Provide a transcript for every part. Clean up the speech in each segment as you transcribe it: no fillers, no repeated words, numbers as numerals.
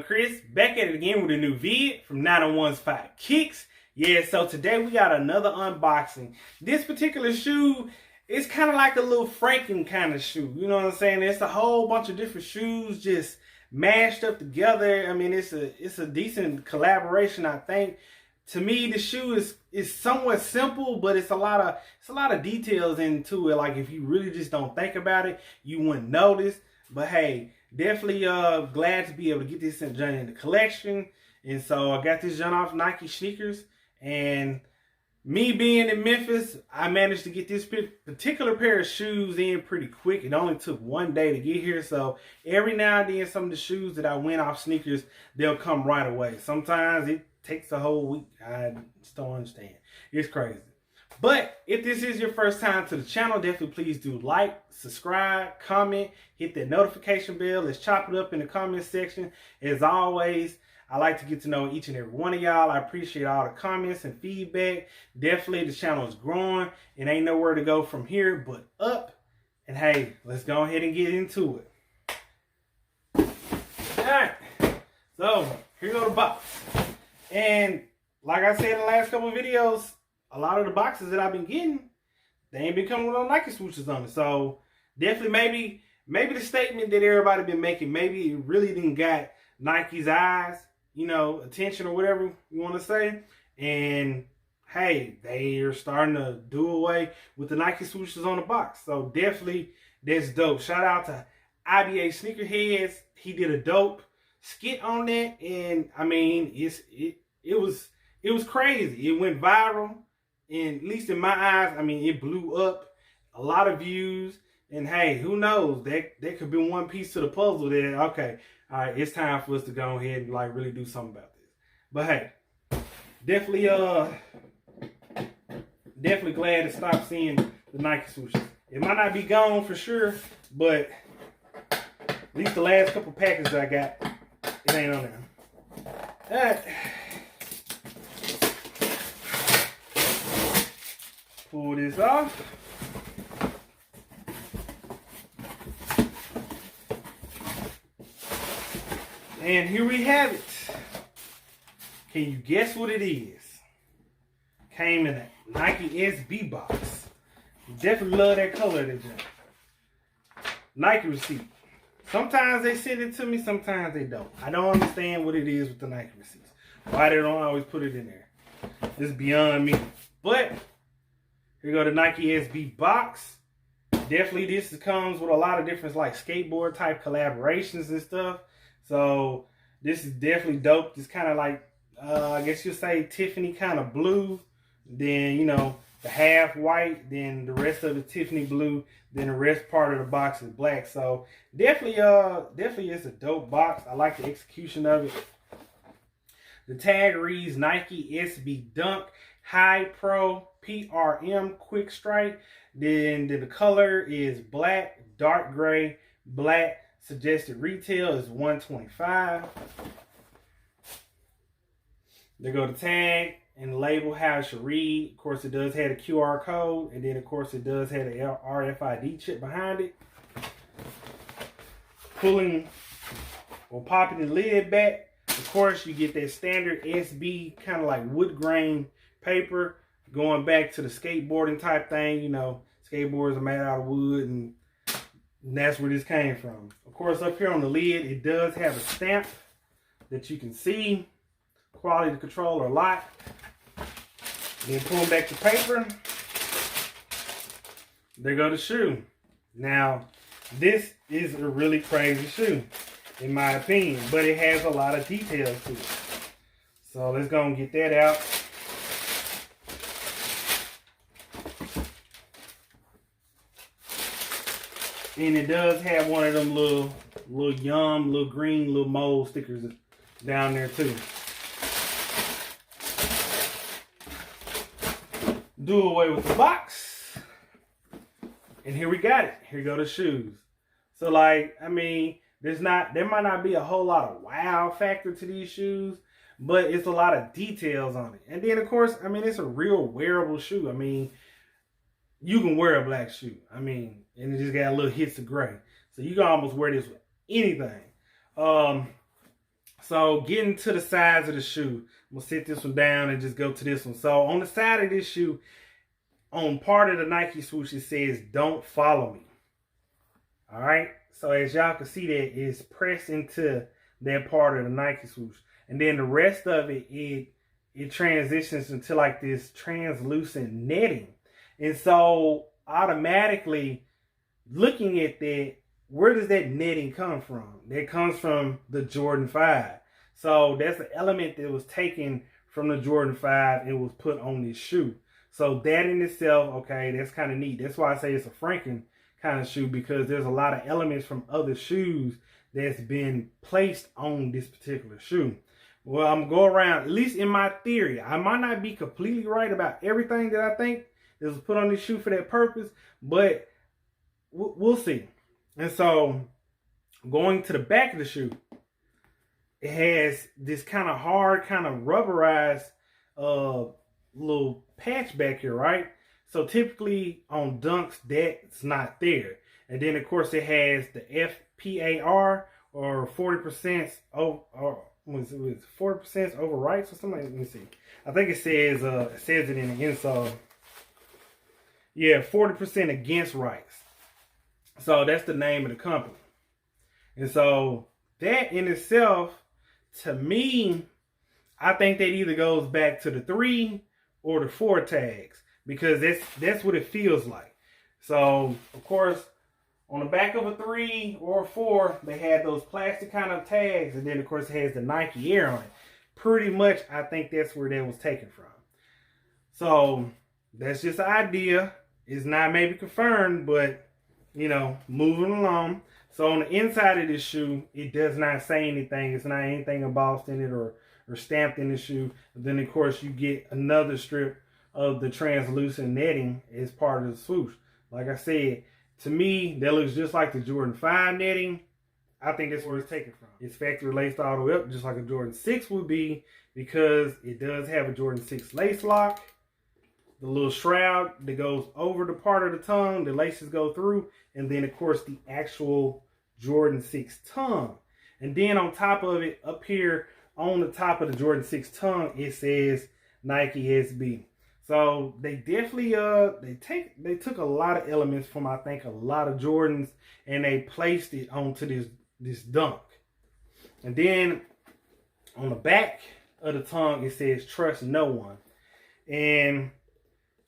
Chris, back at it again with a new vid from 901's 5 Kicks. Yeah, so today we got another unboxing. This particular shoe is kind of like a little Franken kind of shoe. You know what I'm saying? It's a whole bunch of different shoes just mashed up together. I mean, it's a decent collaboration, I think. To me, the shoe is somewhat simple, but it's a lot of details into it. Like if you really just don't think about it, you wouldn't notice. But hey, definitely glad to be able to get this in the collection. And so I got this junk off Nike sneakers. And me being in Memphis, I managed to get this particular pair of shoes in pretty quick. It only took one day to get here. So every now and then, some of the shoes that I win off sneakers, they'll come right away. Sometimes it takes a whole week. I just don't understand. It's crazy. But if this is your first time to the channel, definitely please do like, subscribe, comment, hit that notification bell. Let's chop it up in the comment section. As always, I like to get to know each and every one of y'all. I appreciate all the comments and feedback. Definitely the channel is growing and ain't nowhere to go from here but up. And hey, let's go ahead and get into it. All right, so here go the box. And like I said in the last couple of videos, a lot of the boxes that I've been getting, they ain't been coming with no Nike swooshes on it. So definitely maybe the statement that everybody been making, maybe it really didn't got Nike's eyes, you know, attention or whatever you want to say. And hey, they are starting to do away with the Nike swooshes on the box. So definitely that's dope. Shout out to IBA Sneakerheads. He did a dope skit on that, and I mean it was crazy. It went viral, and at least in my eyes, I mean it blew up, a lot of views. And hey, who knows, that could be one piece to the puzzle that okay, all right, it's time for us to go ahead and like really do something about this. But hey, definitely glad to stop seeing the Nike swooshes. It might not be gone for sure, but at least the last couple packages I got, it ain't on there. All right. Pull this off. And here we have it. Can you guess what it is? Came in a Nike SB box. Definitely love that color of that junk. Nike receipt. Sometimes they send it to me, sometimes they don't. I don't understand what it is with the Nike receipts. Why they don't always put it in there. It's beyond me. But here go the Nike SB box. Definitely this comes with a lot of different like skateboard type collaborations and stuff. So this is definitely dope. It's kind of like, I guess you'll say Tiffany kind of blue. Then, you know, the half white, then the rest of the Tiffany blue, then the rest part of the box is black. So definitely it's a dope box. I like the execution of it. The tag reads Nike SB Dunk High Pro PRM Quick Strike. Then the color is black, dark gray, black. Suggested retail is $125. There go the tag and the label, how it should read. Of course, it does have a QR code, and then of course it does have a RFID chip behind it. Pulling or popping the lid back, of course you get that standard SB kind of like wood grain paper. Going back to the skateboarding type thing, you know, skateboards are made out of wood, and that's where this came from. Of course, up here on the lid, it does have a stamp that you can see. Quality control or lock. Then pull back the paper. There go the shoe. Now, this is a really crazy shoe, in my opinion, but it has a lot of details to it. So let's go and get that out. And it does have one of them little green little mold stickers down there too. Do away with the box. And here we got it. Here go the shoes. So like, I mean, there might not be a whole lot of wow factor to these shoes, but it's a lot of details on it. And then of course, I mean, it's a real wearable shoe. I mean, you can wear a black shoe. I mean, and it just got little hits of gray. So you can almost wear this with anything. So getting to the sides of the shoe, I'm gonna sit this one down and just go to this one. So on the side of this shoe, on part of the Nike swoosh, it says, "Don't follow me." All right. So as y'all can see, that is pressed into that part of the Nike swoosh, and then the rest of it, it transitions into like this translucent netting, and so automatically looking at that, where does that netting come from? That comes from the Jordan 5. So that's an element that was taken from the Jordan 5 and was put on this shoe. So that in itself, okay, that's kind of neat. That's why I say it's a Franken kind of shoe, because there's a lot of elements from other shoes that's been placed on this particular shoe. Well, I'm going around, at least in my theory. I might not be completely right about everything that I think that was put on this shoe for that purpose, but we'll see. And so going to the back of the shoe, it has this kind of hard, kind of rubberized little patch back here, right? So typically on Dunks, that's not there. And then of course it has the FPAR, or 40% over, or was it 40% over rights or something? Let me see. I think it says it in the insole. Yeah, 40% against rights. So that's the name of the company. And so that in itself, to me, I think that either goes back to the 3 or the 4 tags, because that's what it feels like. So of course, on the back of a 3 or a 4, they had those plastic kind of tags, and then of course it has the Nike Air on it. Pretty much, I think that's where that was taken from. So that's just an idea. It's not maybe confirmed, but you know, moving along. So on the inside of this shoe, it does not say anything. It's not anything embossed in it or stamped in the shoe. Then of course you get another strip of the translucent netting as part of the swoosh. Like I said, to me, that looks just like the Jordan 5 netting. I think that's where it's taken from. It's factory laced all the way up, just like a Jordan 6 would be, because it does have a Jordan 6 lace lock. The little shroud that goes over the part of the tongue, the laces go through, and then of course the actual Jordan 6 tongue. And then on top of it, up here on the top of the Jordan 6 tongue, it says Nike SB. So they definitely they took a lot of elements from, I think, a lot of Jordans, and they placed it onto this dunk. And then on the back of the tongue, it says "Trust no one." And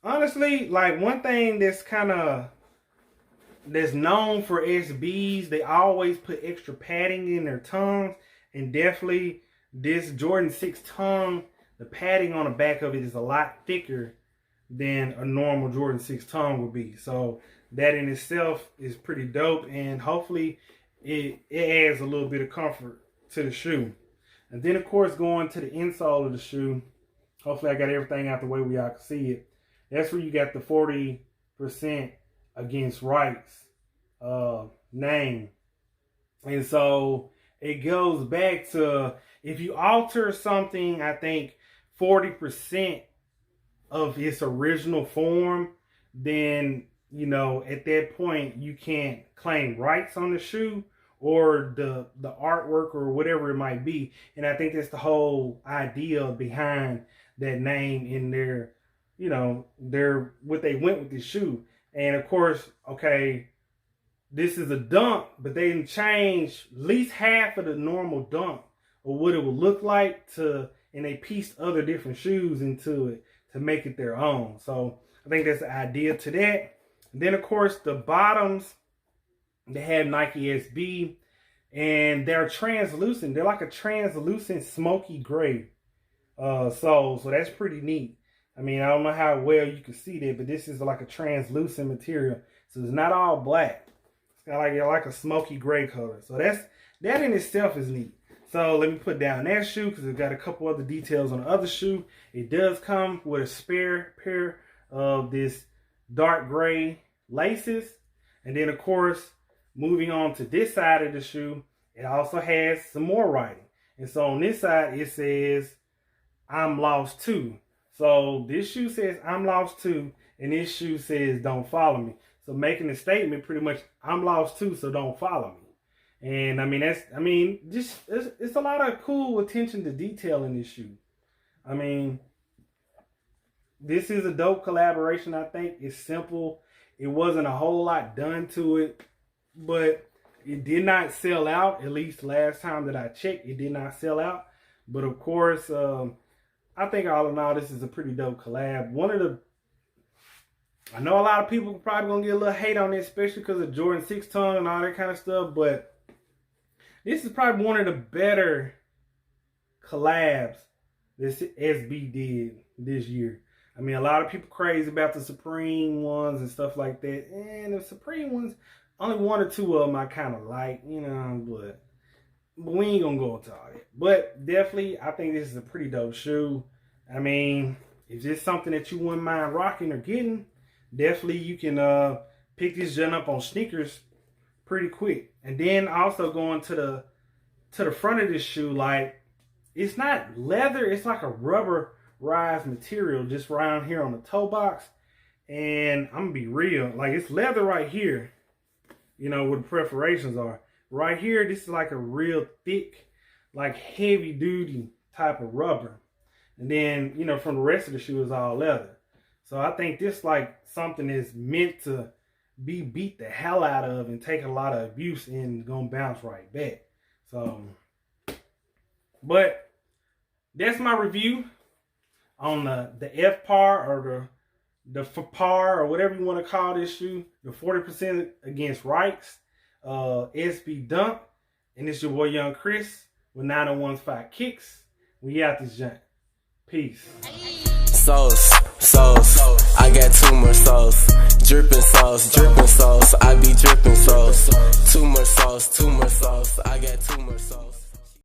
honestly, like, one thing that's known for SBs, they always put extra padding in their tongues, and definitely this Jordan 6 tongue, the padding on the back of it is a lot thicker than a normal Jordan 6 tongue would be. So that in itself is pretty dope, and hopefully it adds a little bit of comfort to the shoe. And then of course, going to the insole of the shoe, hopefully I got everything out the way where y'all can see it. That's where you got the 40% against rights name. And so it goes back to, if you alter something, I think 40% of its original form, then, you know, at that point you can't claim rights on the shoe or the artwork or whatever it might be. And I think that's the whole idea behind that name in their, you know, what they went with this shoe. And of course, okay, this is a dunk, but they didn't change at least half of the normal dunk or what it would look like and they pieced other different shoes into it to make it their own. So I think that's the idea to that. And then of course the bottoms, they have Nike SB, and they're translucent. They're like a translucent smoky gray sole. So that's pretty neat. I mean, I don't know how well you can see that, but this is like a translucent material. So it's not all black. It's got like a smoky gray color. So that in itself is neat. So let me put down that shoe, because it's got a couple other details on the other shoe. It does come with a spare pair of this dark gray laces. And then of course, moving on to this side of the shoe, it also has some more writing. And so on this side, it says, "I'm lost too." So this shoe says, "I'm lost too," and this shoe says, "Don't follow me." So making a statement pretty much, I'm lost too, so don't follow me. And I mean, just it's a lot of cool attention to detail in this shoe. I mean, this is a dope collaboration. I think it's simple. It wasn't a whole lot done to it, but it did not sell out. At least last time that I checked, it did not sell out. But of course, I think all in all, this is a pretty dope collab. I know a lot of people probably gonna get a little hate on it, especially because of Jordan 6 tongue and all that kind of stuff. But this is probably one of the better collabs this SB did this year. I mean, a lot of people crazy about the Supreme ones and stuff like that. And the Supreme ones, only one or two of them I kind of like, you know, but we ain't gonna go into all that. But definitely, I think this is a pretty dope shoe. I mean, if it's something that you wouldn't mind rocking or getting, definitely you can pick this junk up on sneakers pretty quick. And then also going to the front of this shoe, like, it's not leather, it's like a rubberized material just around here on the toe box. And I'm gonna be real, like, it's leather right here, you know, where the perforations are. Right here, this is like a real thick, like heavy duty type of rubber. And then, you know, from the rest of the shoe is all leather. So I think this like something is meant to be beat the hell out of and take a lot of abuse and gonna bounce right back. So, but that's my review on the FPAR or the FPAR or whatever you want to call this shoe. The 40% against Rikes. SB Dunk, and it's your boy Young Chris with 901's 5 Kicks. We out this junk. Peace. Sauce, I got 2 more sauce. Dripping sauce, I be dripping sauce. 2 more sauce, I got 2 more sauce.